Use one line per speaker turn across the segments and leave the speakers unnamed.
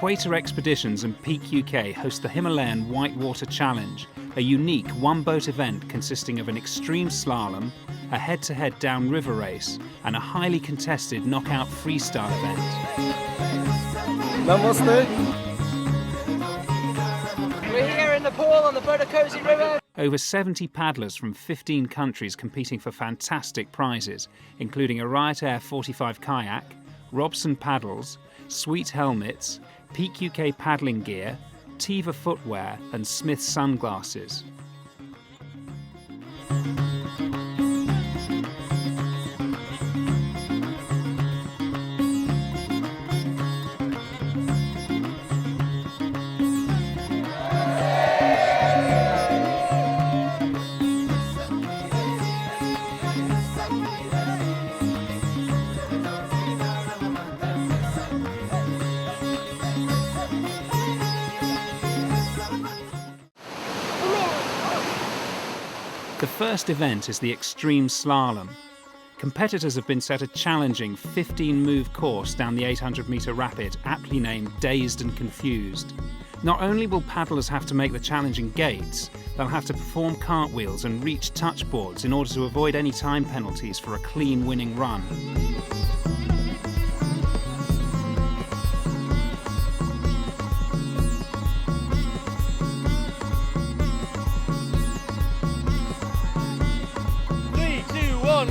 Whitewater Expeditions and Peak UK host the Himalayan Whitewater Challenge, a unique one-boat event consisting of an extreme slalom, a head-to-head downriver race, and a highly contested knockout freestyle event.
Namaste.
We're here in the pool on the Downstream River.
Over 70 paddlers from 15 countries competing for fantastic prizes, including a Riot Air 45 kayak, Robson paddles, Sweet helmets, Peak UK paddling gear, Tiva footwear and Smith sunglasses. The first event is the extreme slalom. Competitors have been set a challenging 15-move course down the 800-metre rapid, aptly named Dazed and Confused. Not only will paddlers have to make the challenging gates, they'll have to perform cartwheels and reach touchboards in order to avoid any time penalties for a clean winning run.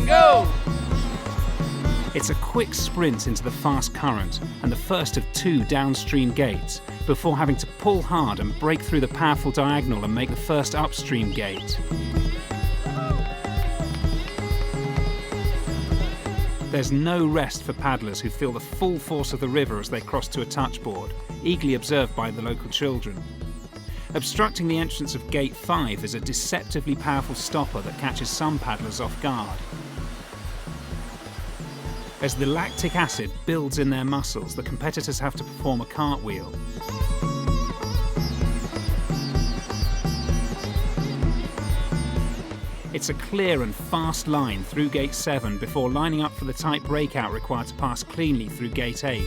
Go!
It's a quick sprint into the fast current and the first of 2 downstream gates before having to pull hard and break through the powerful diagonal and make the first upstream gate. There's no rest for paddlers who feel the full force of the river as they cross to a touchboard, eagerly observed by the local children. Obstructing the entrance of Gate 5 is a deceptively powerful stopper that catches some paddlers off guard. As the lactic acid builds in their muscles, the competitors have to perform a cartwheel. It's a clear and fast line through Gate 7 before lining up for the tight breakout required to pass cleanly through Gate 8.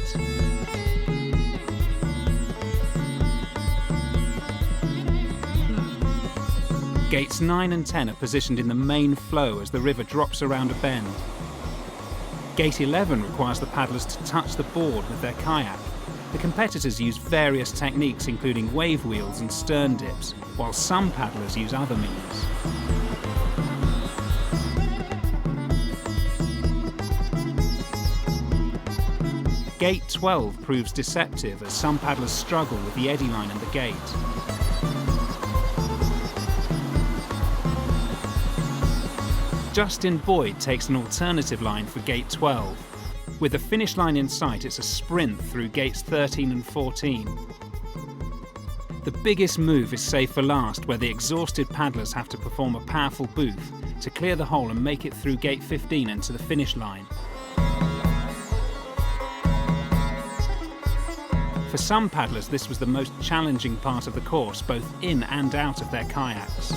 Gates 9 and 10 are positioned in the main flow as the river drops around a bend. Gate 11 requires the paddlers to touch the board with their kayak. The competitors use various techniques including wave wheels and stern dips, while some paddlers use other means. Gate 12 proves deceptive as some paddlers struggle with the eddy line and the gate. Justin Boyd takes an alternative line for Gate 12. With the finish line in sight, it's a sprint through Gates 13 and 14. The biggest move is saved for last, where the exhausted paddlers have to perform a powerful booth to clear the hole and make it through Gate 15 and to the finish line. For some paddlers, this was the most challenging part of the course, both in and out of their kayaks.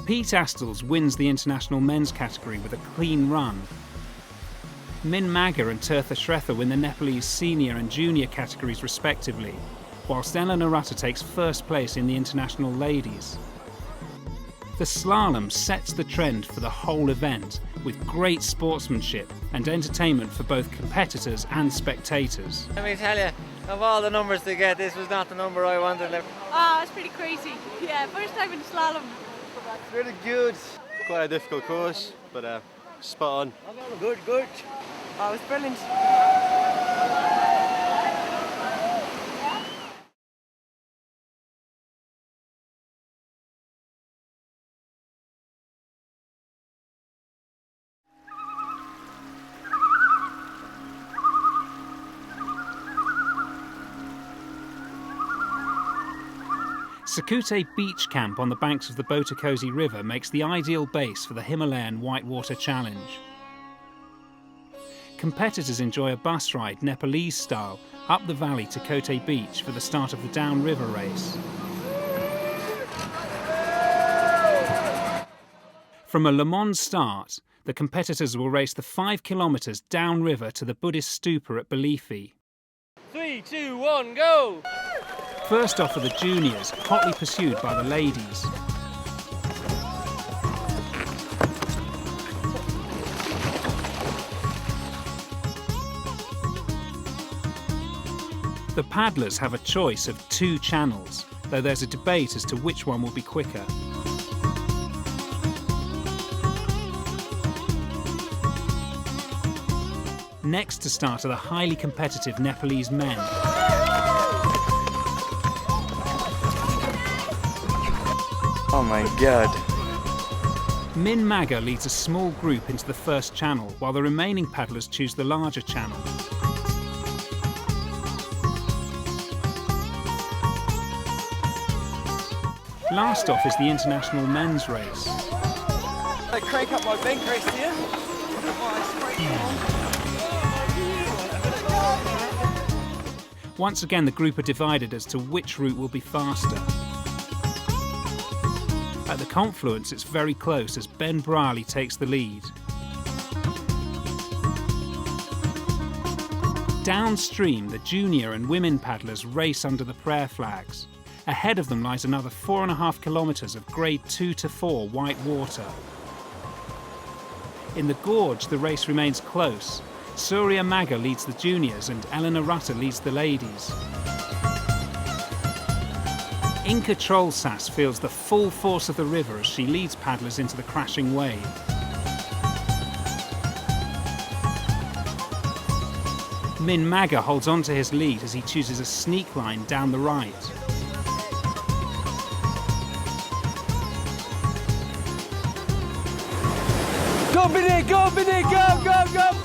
Pete Astles wins the international men's category with a clean run. Min Maga and Tirtha Shretha win the Nepalese senior and junior categories respectively, whilst Ella Narutta takes first place in the international ladies. The slalom sets the trend for the whole event, with great sportsmanship and entertainment for both competitors and spectators.
Let me tell you, of all the numbers to get, this was not the number I wanted.
Oh, it's pretty crazy. Yeah, first time in slalom.
Really good. Quite a difficult course, but spot on. Good.
Oh, it was brilliant.
Sakute Beach Camp on the banks of the Botakosi River makes the ideal base for the Himalayan Whitewater Challenge. Competitors enjoy a bus ride, Nepalese style, up the valley to Kote Beach for the start of the downriver race. From a Le Mans start, The competitors will race the 5 kilometres downriver to the Buddhist stupa at Leafy.
3, 2, 1, go!
First off are the juniors, hotly pursued by the ladies. The paddlers have a choice of 2 channels, though there's a debate as to which one will be quicker. Next to start are the highly competitive Nepalese men.
Oh my god.
Min Maga leads a small group into the first channel, while the remaining paddlers choose the larger channel. Last off is the international men's race.
I crank up my bank race here.
Once again, the group are divided as to which route will be faster. At the confluence, it's very close as Ben Brierley takes the lead. Downstream, the junior and women paddlers race under the prayer flags. Ahead of them lies another 4.5 kilometres of grade 2 to 4 Whitewater. In the gorge, the race remains close. Surya Maga leads the juniors and Eleanor Rutter leads the ladies. Inka Trollsass feels the full force of the river as she leads paddlers into the crashing wave. Min Maga holds on to his lead as he chooses a sneak line down the right.
Go Benny, go Benny, go, go, go!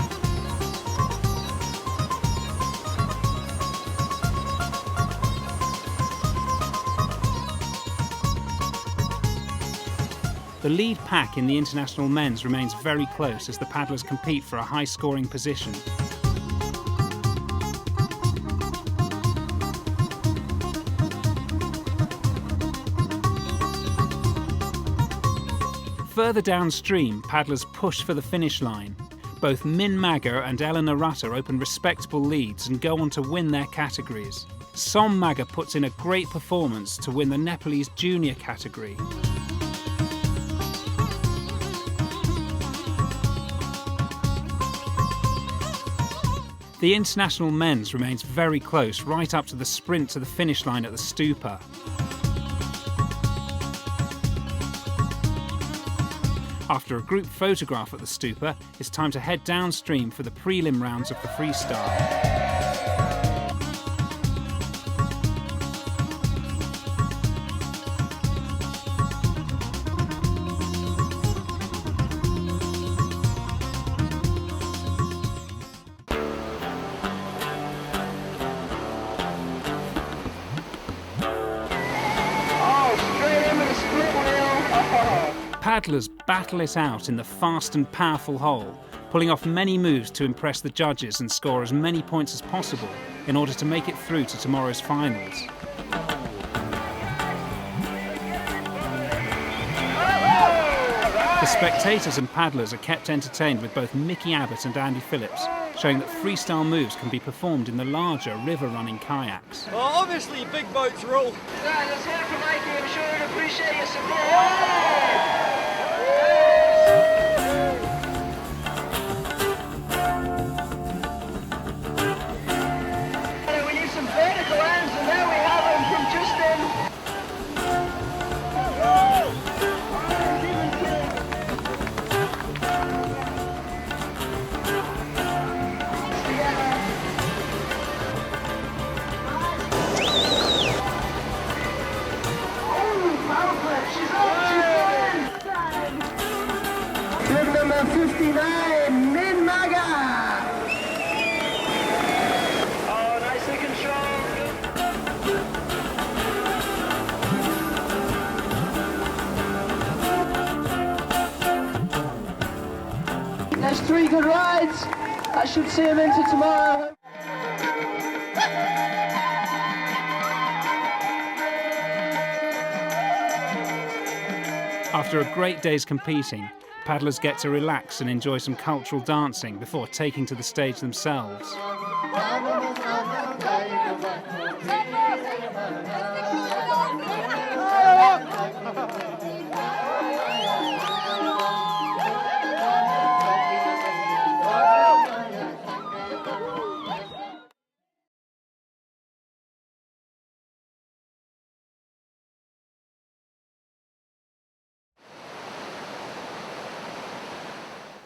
The lead pack in the international men's remains very close as the paddlers compete for a high-scoring position. Further downstream, paddlers push for the finish line. Both Min Maga and Eleanor Rutter open respectable leads and go on to win their categories. Som Maga puts in a great performance to win the Nepalese junior category. The international men's remains very close right up to the sprint to the finish line at the stupa. After a group photograph at the stupa, it's time to head downstream for the prelim rounds of the freestyle. Paddlers battle it out in the fast and powerful hole, pulling off many moves to impress the judges and score as many points as possible in order to make it through to tomorrow's finals. The spectators and paddlers are kept entertained with both Mickey Abbott and Andy Phillips, showing that freestyle moves can be performed in the larger river-running kayaks.
Well, obviously big boats rule.
Let's hear it from Mikey. I'm sure he'd appreciate your support. We need some vertical ends, and there we have them from Justin. Clip number 59, Min Maga. Oh, nicely controlled. That's 3 good rides. That should see him into tomorrow.
After a great day's competing, paddlers get to relax and enjoy some cultural dancing before taking to the stage themselves.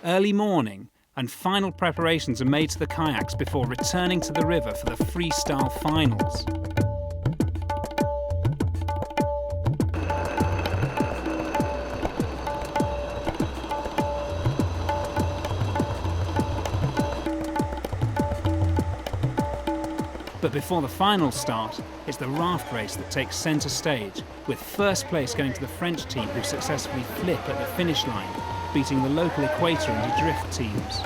Early morning and final preparations are made to the kayaks before returning to the river for the freestyle finals. But before the finals start, it's the raft race that takes centre stage, with first place going to the French team who successfully flip at the finish line, beating the local equator and adrift teams.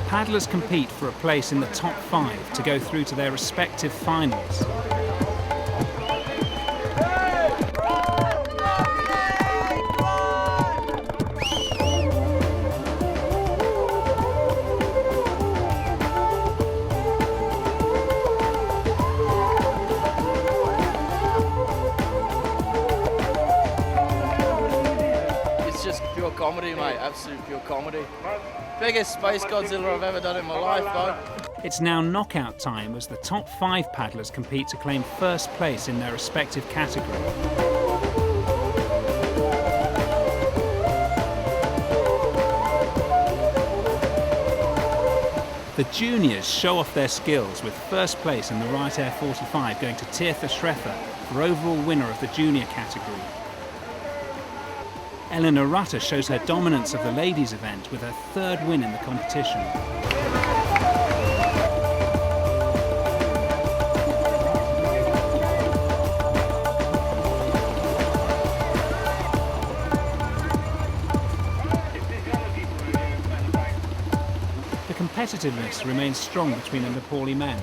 Paddlers compete for a place in the top 5 to go through to their respective finals.
Pure comedy, mate, absolute pure comedy. Biggest space Godzilla I've ever done in my life, though.
It's now knockout time as the top 5 paddlers compete to claim first place in their respective category. The juniors show off their skills with first place in the Right Air 45 going to Tirtha Shretha for overall winner of the junior category. Eleanor Rutter shows her dominance of the ladies' event with her 3rd win in the competition. The competitiveness remains strong between the Nepali men.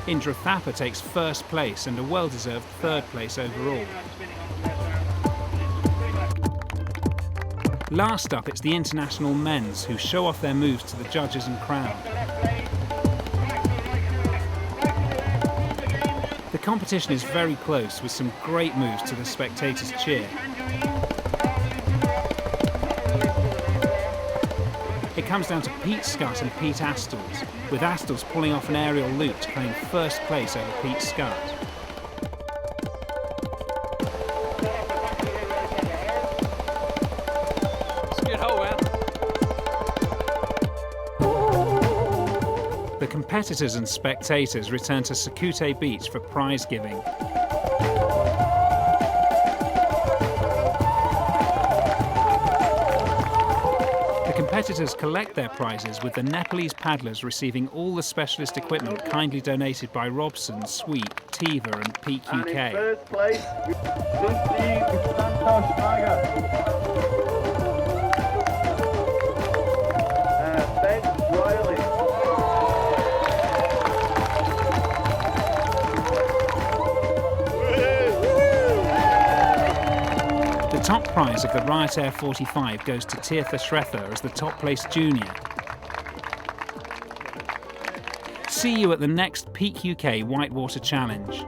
Indra Thapa takes first place and a well-deserved 3rd place overall. Last up, it's the international men's who show off their moves to the judges and crowd. The competition is very close with some great moves to the spectators' cheer. It comes down to Pete Scott and Pete Astles, with Astles pulling off an aerial loop to claim first place over Pete Scott. The competitors and spectators return to Sakute Beach for prize giving. Competitors collect their prizes with the Nepalese paddlers receiving all the specialist equipment kindly donated by Robson, Sweet, Tiva and PQK.
And in first place, Santosh Maga. Ben Riley.
The top prize of the Right Air 45 goes to Tirtha Shretha as the top place junior. See you at the next Peak UK Whitewater Challenge.